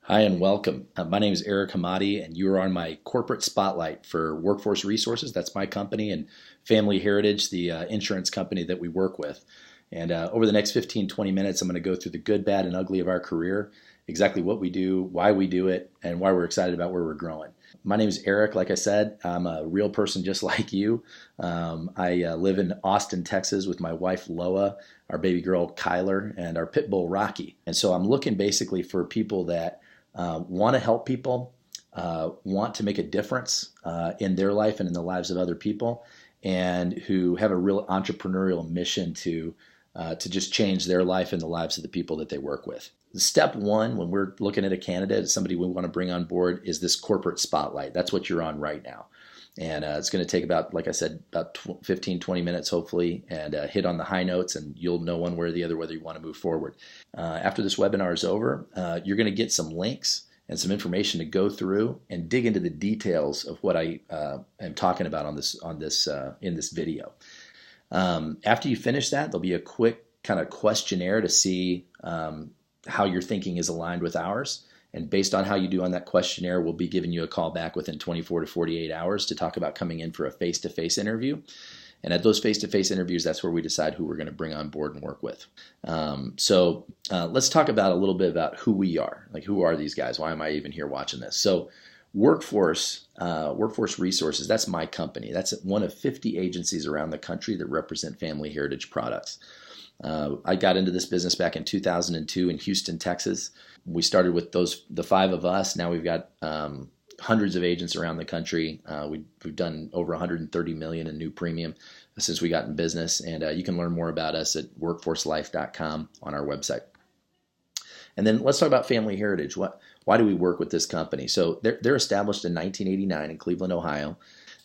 Hi and welcome. My name is Eric Hamadi, and you are on my corporate spotlight for WorkFORCE Resources. That's my company, and Family Heritage, the insurance company that we work with. And over the next 15, 20 minutes, I'm going to go through the good, bad, and ugly of our career, exactly what we do, why we do it, and why we're excited about where we're growing. My name is Eric. Like I said, I'm a real person just like you. I live in Austin, Texas with my wife, Loa, our baby girl, Kyler, and our pit bull, Rocky. And so I'm looking basically for people that want to help people, want to make a difference in their life and in the lives of other people, and who have a real entrepreneurial mission to just change their life and the lives of the people that they work with. Step one, when we're looking at a candidate, somebody we want to bring on board, is this corporate spotlight. That's what you're on right now. And it's going to take about, like I said, about 15, 20 minutes, hopefully, and hit on the high notes, and you'll know one way or the other whether you want to move forward. After this webinar is over, you're going to get some links and some information to go through and dig into the details of what I am talking about in this video. After you finish that, there'll be a quick kind of questionnaire to see how your thinking is aligned with ours. And based on how you do on that questionnaire, we'll be giving you a call back within 24 to 48 hours to talk about coming in for a face-to-face interview. And at those face-to-face interviews, that's where we decide who we're going to bring on board and work with. So let's talk about a little bit about who we are. Like, who are these guys? Why am I even here watching this? So WorkFORCE Resources, that's my company. That's one of 50 agencies around the country that represent family heritage products. I got into this business back in 2002 in Houston, Texas. We started with the five of us. Now we've got hundreds of agents around the country. We've done over 130 million in new premium since we got in business. And you can learn more about us at workforcelife.com on our website. And then let's talk about Family Heritage. Why do we work with this company? So they're established in 1989 in Cleveland, Ohio.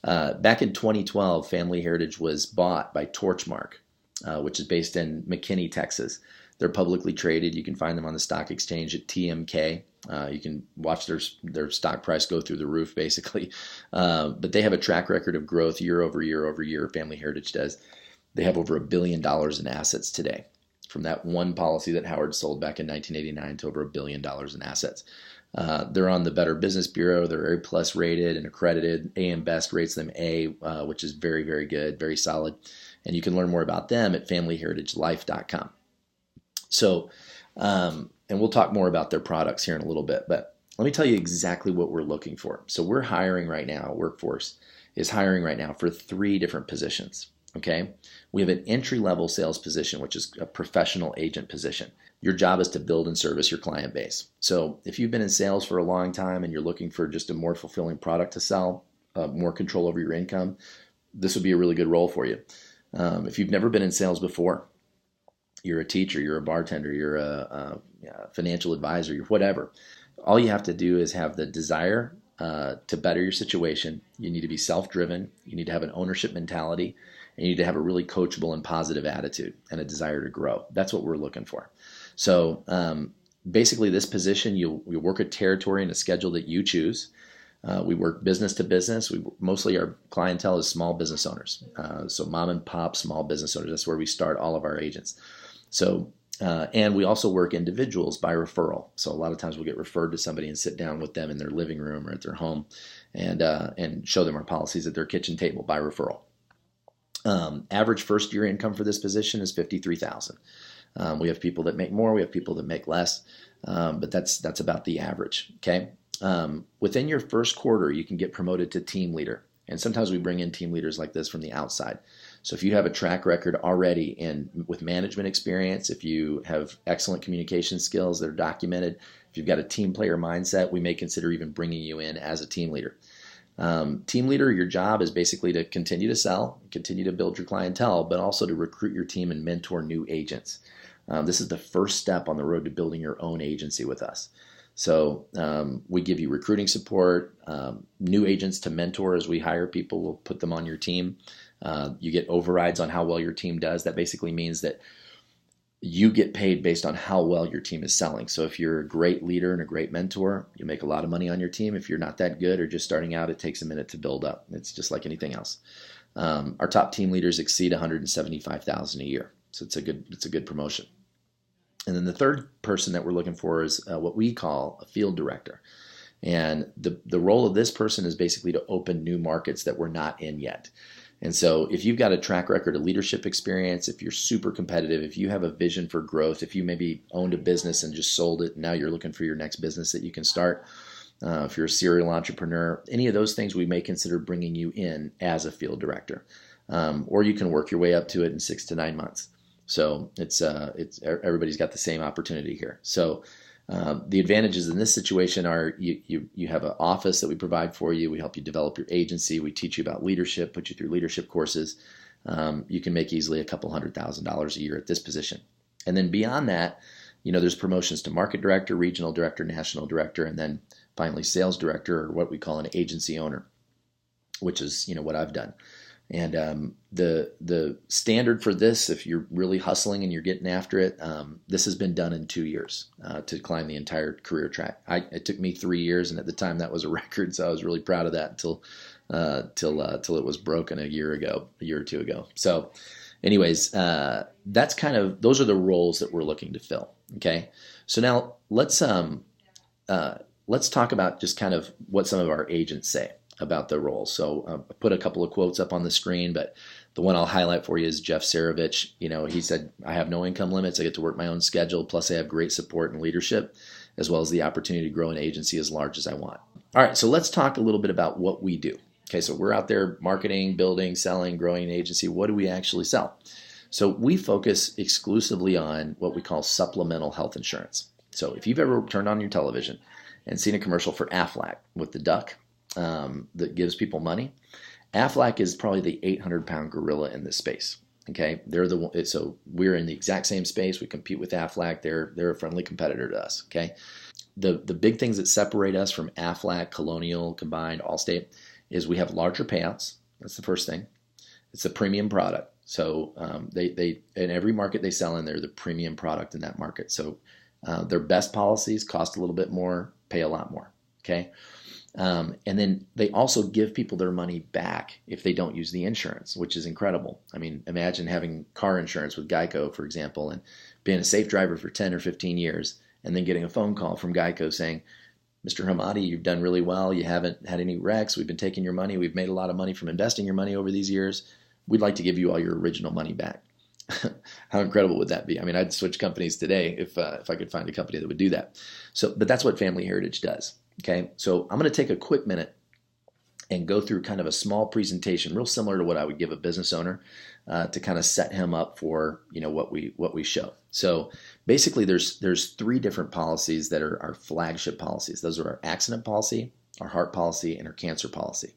Back in 2012, Family Heritage was bought by Torchmark, which is based in McKinney, Texas. They're publicly traded. You can find them on the stock exchange at TMK. You can watch their stock price go through the roof, basically. But they have a track record of growth year over year over year. Family Heritage does. They have over $1 billion in assets today, from that one policy that Howard sold back in 1989 to over $1 billion in assets. They're on the Better Business Bureau. They're A+ rated and accredited. AM Best rates them A, which is very, very good, very solid. And you can learn more about them at familyheritagelife.com. So, and we'll talk more about their products here in a little bit, but let me tell you exactly what we're looking for. So we're hiring right now, WorkFORCE is hiring right now for 3 different positions, okay? We have an entry-level sales position, which is a professional agent position. Your job is to build and service your client base. So if you've been in sales for a long time and you're looking for just a more fulfilling product to sell, more control over your income, this would be a really good role for you. If you've never been in sales before, you're a teacher, you're a bartender, you're a financial advisor, you're whatever. All you have to do is have the desire to better your situation. You need to be self-driven. You need to have an ownership mentality. And you need to have a really coachable and positive attitude and a desire to grow. That's what we're looking for. So basically this position, you'll work a territory and a schedule that you choose. We work business to business. Mostly our clientele is small business owners. So mom and pop small business owners. That's where we start all of our agents. So, and we also work individuals by referral. So a lot of times we'll get referred to somebody and sit down with them in their living room or at their home and show them our policies at their kitchen table by referral. Average first year income for this position is $53,000. We have people that make more, we have people that make less, but that's about the average, okay? Within your first quarter, you can get promoted to team leader. And sometimes we bring in team leaders like this from the outside. So if you have a track record already with management experience, if you have excellent communication skills that are documented, if you've got a team player mindset, we may consider even bringing you in as a team leader. Team leader, your job is basically to continue to sell, continue to build your clientele, but also to recruit your team and mentor new agents. This is the first step on the road to building your own agency with us. So we give you recruiting support, new agents to mentor as we hire people. We'll put them on your team. You get overrides on how well your team does. That basically means that you get paid based on how well your team is selling. So if you're a great leader and a great mentor, you make a lot of money on your team. If you're not that good or just starting out, it takes a minute to build up. It's just like anything else. Our top team leaders exceed $175,000 a year. So it's a good promotion. And then the third person that we're looking for is what we call a field director. And the role of this person is basically to open new markets that we're not in yet. And so if you've got a track record of leadership experience, if you're super competitive, if you have a vision for growth, if you maybe owned a business and just sold it, and now you're looking for your next business that you can start, if you're a serial entrepreneur, any of those things we may consider bringing you in as a field director. Or you can work your way up to it in 6 to 9 months. So it's everybody's got the same opportunity here. So the advantages in this situation are you have an office that we provide for you. We help you develop your agency. We teach you about leadership, put you through leadership courses. You can make easily a couple $100,000 a year at this position. And then beyond that, there's promotions to market director, regional director, national director, and then finally sales director, or what we call an agency owner, which is what I've done. And the standard for this, if you're really hustling and you're getting after it, this has been done in 2 years to climb the entire career track. It took me 3 years, and at the time that was a record, so I was really proud of that till it was broken a year or two ago. So, anyways, that's those are the roles that we're looking to fill. Okay, so now let's talk about just kind of what some of our agents say about the role. So I put a couple of quotes up on the screen, but the one I'll highlight for you is Jeff Sarovich. He said, "I have no income limits. I get to work my own schedule. Plus I have great support and leadership, as well as the opportunity to grow an agency as large as I want." All right, so let's talk a little bit about what we do. Okay, so we're out there marketing, building, selling, growing an agency. What do we actually sell? So we focus exclusively on what we call supplemental health insurance. So if you've ever turned on your television and seen a commercial for Aflac with the duck, that gives people money, Aflac is probably the 800-pound gorilla in this space. Okay, so we're in the exact same space. We compete with Aflac. They're a friendly competitor to us. Okay, the big things that separate us from Aflac, Colonial, Combined, Allstate is we have larger payouts. That's the first thing. It's a premium product. So they in every market they sell in, they're the premium product in that market. So their best policies cost a little bit more, pay a lot more. Okay. And then they also give people their money back if they don't use the insurance, which is incredible. I mean, imagine having car insurance with Geico, for example, and being a safe driver for 10 or 15 years, and then getting a phone call from Geico saying, "Mr. Hamadi, you've done really well. You haven't had any wrecks. We've been taking your money. We've made a lot of money from investing your money over these years. We'd like to give you all your original money back." How incredible would that be? I mean, I'd switch companies today if I could find a company that would do that. So, but that's what Family Heritage does. Okay, so I'm going to take a quick minute and go through kind of a small presentation, real similar to what I would give a business owner, to kind of set him up for what we show. So basically, there's 3 different policies that are our flagship policies. Those are our accident policy, our heart policy, and our cancer policy.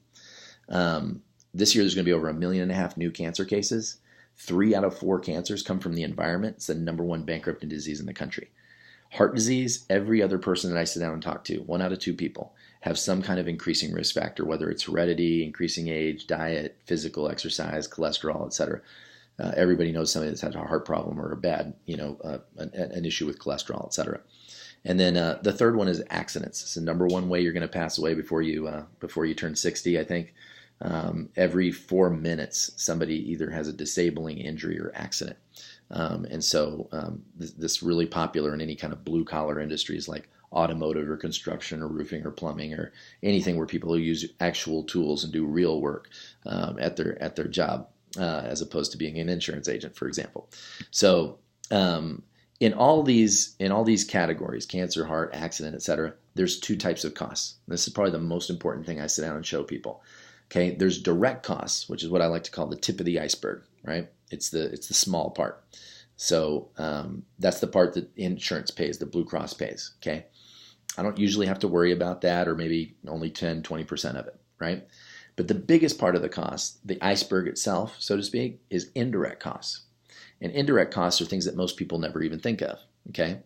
This year, there's going to be over 1.5 million new cancer cases. 3 out of 4 cancers come from the environment. It's the #1 bankrupting disease in the country. Heart disease, every other person that I sit down and talk to, 1 out of 2 people, have some kind of increasing risk factor, whether it's heredity, increasing age, diet, physical exercise, cholesterol, etc. Everybody knows somebody that's had a heart problem or a bad, an issue with cholesterol, etc. And then the third one is accidents. It's the #1 way you're going to pass away before you turn 60, I think. Every 4 minutes, somebody either has a disabling injury or accident. And so this really popular in any kind of blue collar industries like automotive or construction or roofing or plumbing or anything where people use actual tools and do real work at their job as opposed to being an insurance agent, for example. So in all these categories, cancer, heart, accident, etc., there's 2 types of costs. This is probably the most important thing I sit down and show people. Okay, there's direct costs, which is what I like to call the tip of the iceberg, right? It's the small part. So that's the part that insurance pays, the Blue Cross pays, okay? I don't usually have to worry about that, or maybe only 10, 20% of it, right? But the biggest part of the cost, the iceberg itself, so to speak, is indirect costs. And indirect costs are things that most people never even think of, okay?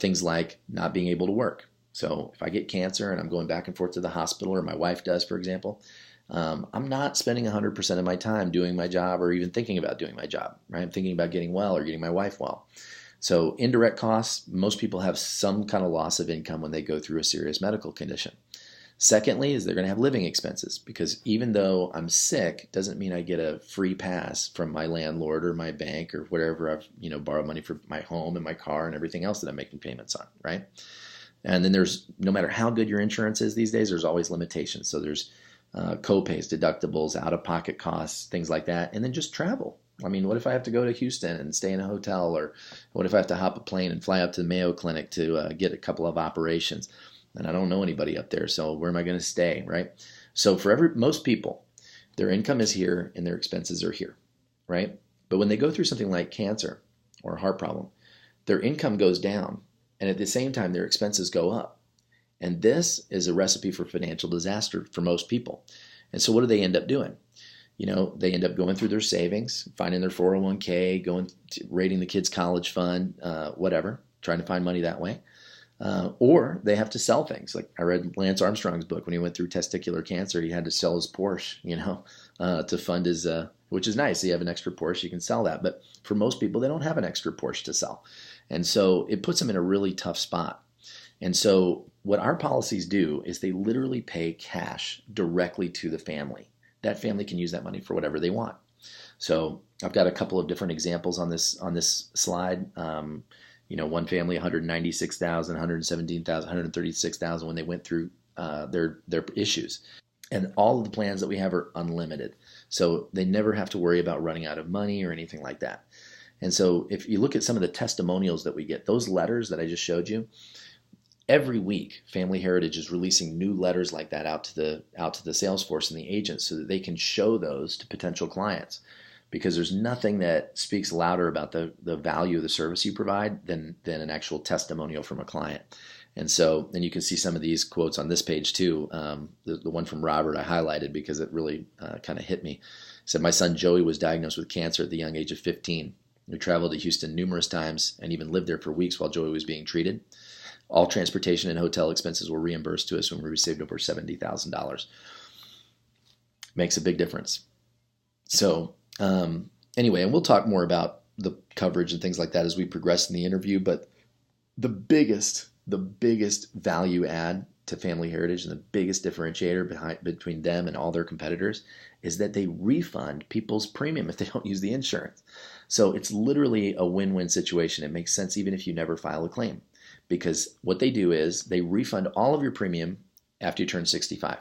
Things like not being able to work. So if I get cancer and I'm going back and forth to the hospital, or my wife does, for example, I'm not spending 100% of my time doing my job or even thinking about doing my job, right? I'm thinking about getting well or getting my wife well. So indirect costs, most people have some kind of loss of income when they go through a serious medical condition. Secondly, is they're going to have living expenses, because even though I'm sick, doesn't mean I get a free pass from my landlord or my bank or whatever. I've borrowed money for my home and my car and everything else that I'm making payments on, right? And then there's, no matter how good your insurance is these days, there's always limitations. So there's co-pays, deductibles, out-of-pocket costs, things like that, and then just travel. I mean, what if I have to go to Houston and stay in a hotel, or what if I have to hop a plane and fly up to the Mayo Clinic to get a couple of operations? And I don't know anybody up there, so where am I going to stay, right? So for most people, their income is here and their expenses are here, right? But when they go through something like cancer or a heart problem, their income goes down, and at the same time, their expenses go up. And this is a recipe for financial disaster for most people. And so what do they end up doing? They end up going through their savings, finding their 401k, raiding the kids' college fund, whatever, trying to find money that way. Or they have to sell things. Like I read Lance Armstrong's book when he went through testicular cancer. He had to sell his Porsche, to fund his, which is nice. You have an extra Porsche, you can sell that. But for most people, they don't have an extra Porsche to sell. And so it puts them in a really tough spot. And so what our policies do is they literally pay cash directly to the family. That family can use that money for whatever they want. So I've got a couple of different examples on this slide. One family, $196,000, $117,000, $136,000 when they went through their issues. And all of the plans that we have are unlimited. So they never have to worry about running out of money or anything like that. And so if you look at some of the testimonials that we get, those letters that I just showed you, every week Family Heritage is releasing new letters like that out to the sales force and the agents so that they can show those to potential clients. Because there's nothing that speaks louder about the value of the service you provide than an actual testimonial from a client. And so, and you can see some of these quotes on this page too. The one from Robert I highlighted because it really kind of hit me. He said, "My son Joey was diagnosed with cancer at the young age of 15. We traveled to Houston numerous times and even lived there for weeks while Joey was being treated. All transportation and hotel expenses were reimbursed to us when we received over $70,000. Makes a big difference." So anyway, and we'll talk more about the coverage and things like that as we progress in the interview, but the biggest value add to Family Heritage and the biggest differentiator between them and all their competitors is that they refund people's premium if they don't use the insurance. So it's literally a win-win situation. It makes sense even if you never file a claim, because what they do is they refund all of your premium after you turn 65.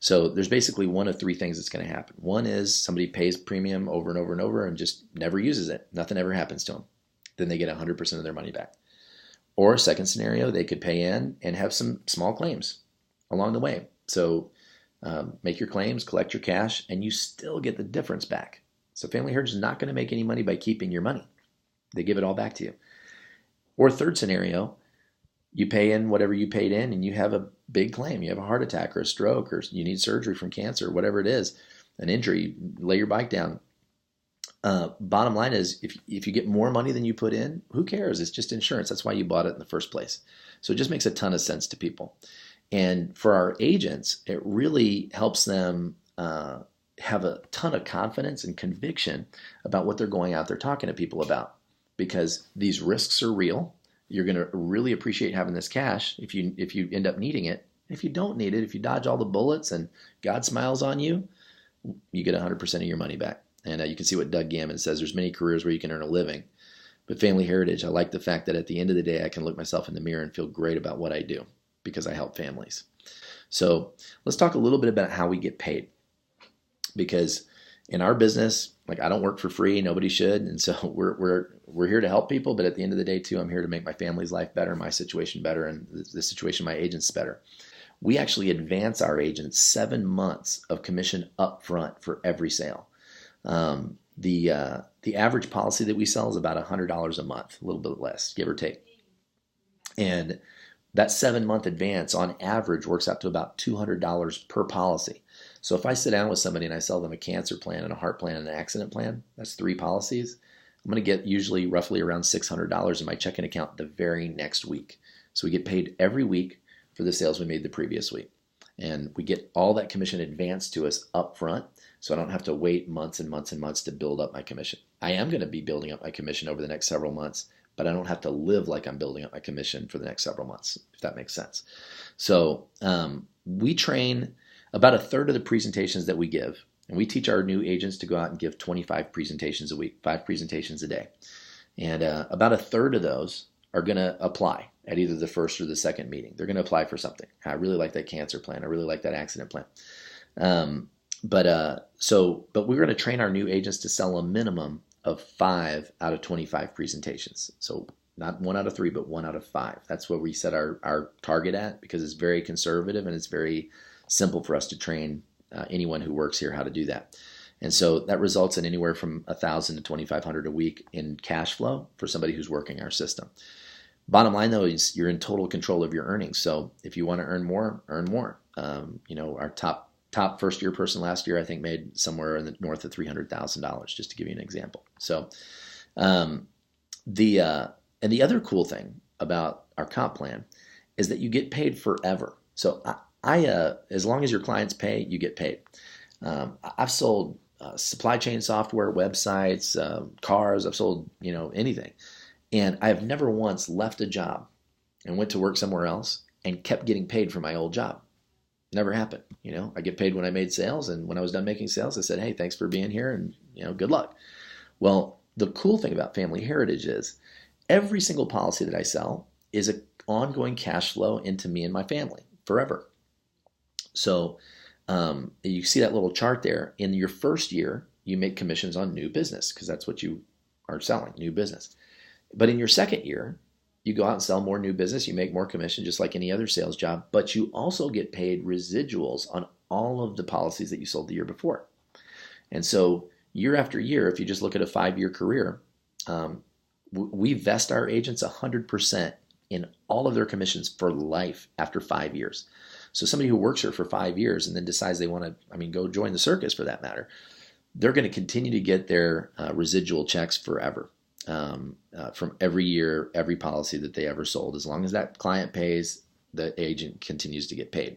So there's basically one of three things that's going to happen. One is somebody pays premium over and over and over and just never uses it. Nothing ever happens to them. Then they get 100% of their money back. Or second scenario, they could pay in and have some small claims along the way. So make your claims, collect your cash, and you still get the difference back. So Family Heritage is not going to make any money by keeping your money. They give it all back to you. Or third scenario, you pay in whatever you paid in and you have a big claim. You have a heart attack or a stroke or you need surgery from cancer, whatever it is, an injury, lay your bike down. Bottom line is if you get more money than you put in, who cares? It's just insurance. That's why you bought it in the first place. So it just makes a ton of sense to people. And for our agents, it really helps them have a ton of confidence and conviction about what they're going out there talking to people about, because these risks are real. You're going to really appreciate having this cash if you end up needing it. If you don't need it, if you dodge all the bullets and God smiles on you, you get 100% of your money back. And you can see what Doug Gammon says. There's many careers where you can earn a living. But Family Heritage, I like the fact that at the end of the day, I can look myself in the mirror and feel great about what I do because I help families. So let's talk a little bit about how we get paid. Because in our business, like I don't work for free, nobody should. And so we're here to help people. But at the end of the day, too, I'm here to make my family's life better, my situation better, and the situation of my agents better. We actually advance our agents 7 months of commission up front for every sale. The average policy that we sell is about $100 a month, a little bit less, give or take. And that 7-month advance on average works out to about $200 per policy. So if I sit down with somebody and I sell them a cancer plan and a heart plan and an accident plan, that's 3 policies. I'm going to get usually roughly around $600 in my checking account the very next week. So we get paid every week for the sales we made the previous week. And we get all that commission advanced to us up front, so I don't have to wait months and months and months to build up my commission. I am going to be building up my commission over the next several months, but I don't have to live like I'm building up my commission for the next several months, if that makes sense. So we train about a third of the presentations that we give. And we teach our new agents to go out and give 25 presentations a week, 5 presentations a day. And about a third of those are going to apply at either the first or the second meeting. They're going to apply for something. I really like that cancer plan. I really like that accident plan. But we're going to train our new agents to sell a minimum of 5 out of 25 presentations. So not 1 out of 3, but 1 out of 5. That's what we set our target at, because it's very conservative and it's very simple for us to train anyone who works here how to do that. And so that results in anywhere from $1,000 to $2,500 a week in cash flow for somebody who's working our system. Bottom line, though, is you're in total control of your earnings. So if you want to earn more, earn more. Our top first-year person last year, I think, made somewhere in the north of $300,000, just to give you an example. So the other cool thing about our comp plan is that you get paid forever. So as long as your clients pay, you get paid. I've sold supply chain software, websites, cars. I've sold anything, and I've never once left a job and went to work somewhere else and kept getting paid for my old job. Never happened. I get paid when I made sales, and when I was done making sales, I said, "Hey, thanks for being here, and good luck." Well, the cool thing about Family Heritage is every single policy that I sell is an ongoing cash flow into me and my family forever. So you see that little chart there. In your first year, you make commissions on new business because that's what you are selling, new business. But in your second year, you go out and sell more new business. You make more commission just like any other sales job, but you also get paid residuals on all of the policies that you sold the year before. And so year after year, if you just look at a 5-year career, we vest our agents 100% in all of their commissions for life after 5 years. So somebody who works here for 5 years and then decides they want to, go join the circus for that matter, they're going to continue to get their residual checks forever from every year, every policy that they ever sold. As long as that client pays, the agent continues to get paid.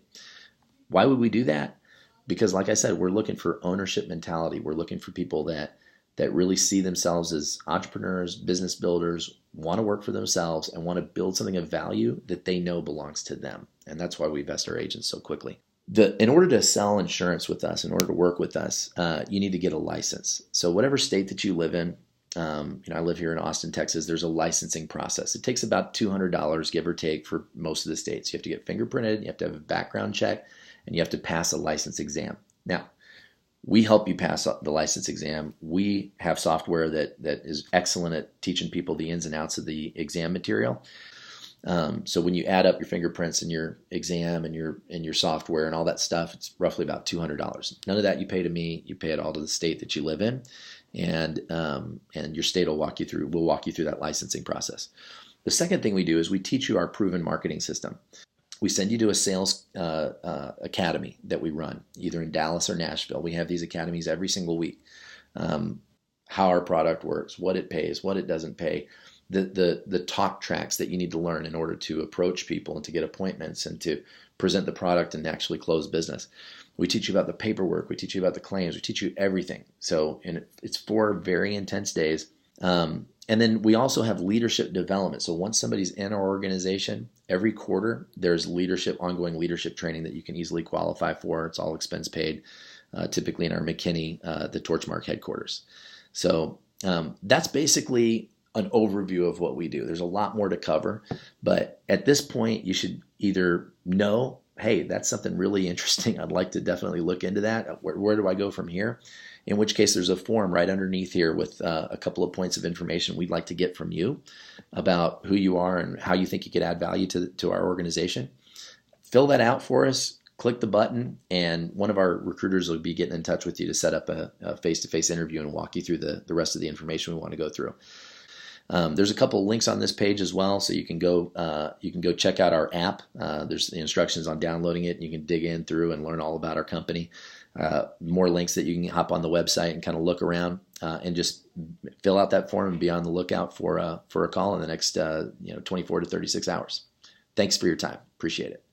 Why would we do that? Because like I said, we're looking for ownership mentality. We're looking for people that really see themselves as entrepreneurs, business builders, want to work for themselves, and want to build something of value that they know belongs to them. And that's why we vest our agents so quickly. In order to sell insurance with us, in order to work with us, you need to get a license. So whatever state that you live in, I live here in Austin, Texas, there's a licensing process. It takes about $200, give or take, for most of the states. You have to get fingerprinted, you have to have a background check, and you have to pass a license exam. Now, we help you pass the license exam. We have software that is excellent at teaching people the ins and outs of the exam material. So when you add up your fingerprints and your exam and your software and all that stuff, it's roughly about $200. None of that you pay to me. You pay it all to the state that you live in, and your state will walk you through. We'll walk you through that licensing process. The second thing we do is we teach you our proven marketing system. We send you to a sales academy that we run, either in Dallas or Nashville. We have these academies every single week. How our product works, what it pays, what it doesn't pay, the talk tracks that you need to learn in order to approach people and to get appointments and to present the product and actually close business. We teach you about the paperwork. We teach you about the claims. We teach you everything. So it's 4 very intense days. And then we also have leadership development. So once somebody's in our organization, every quarter there's ongoing leadership training that you can easily qualify for. It's all expense paid, typically in our McKinney, the Torchmark headquarters. So that's basically an overview of what we do. There's a lot more to cover, but at this point you should either know, hey, that's something really interesting. I'd like to definitely look into that. Where do I go from here? In which case there's a form right underneath here with a couple of points of information we'd like to get from you about who you are and how you think you could add value to our organization. Fill that out for us, click the button, and one of our recruiters will be getting in touch with you to set up a face-to-face interview and walk you through the rest of the information we want to go through. There's a couple of links on this page as well, so you can go check out our app. There's the instructions on downloading it, and you can dig in through and learn all about our company. More links that you can hop on the website and kind of look around and just fill out that form and be on the lookout for a call in the next 24 to 36 hours. Thanks for your time. Appreciate it.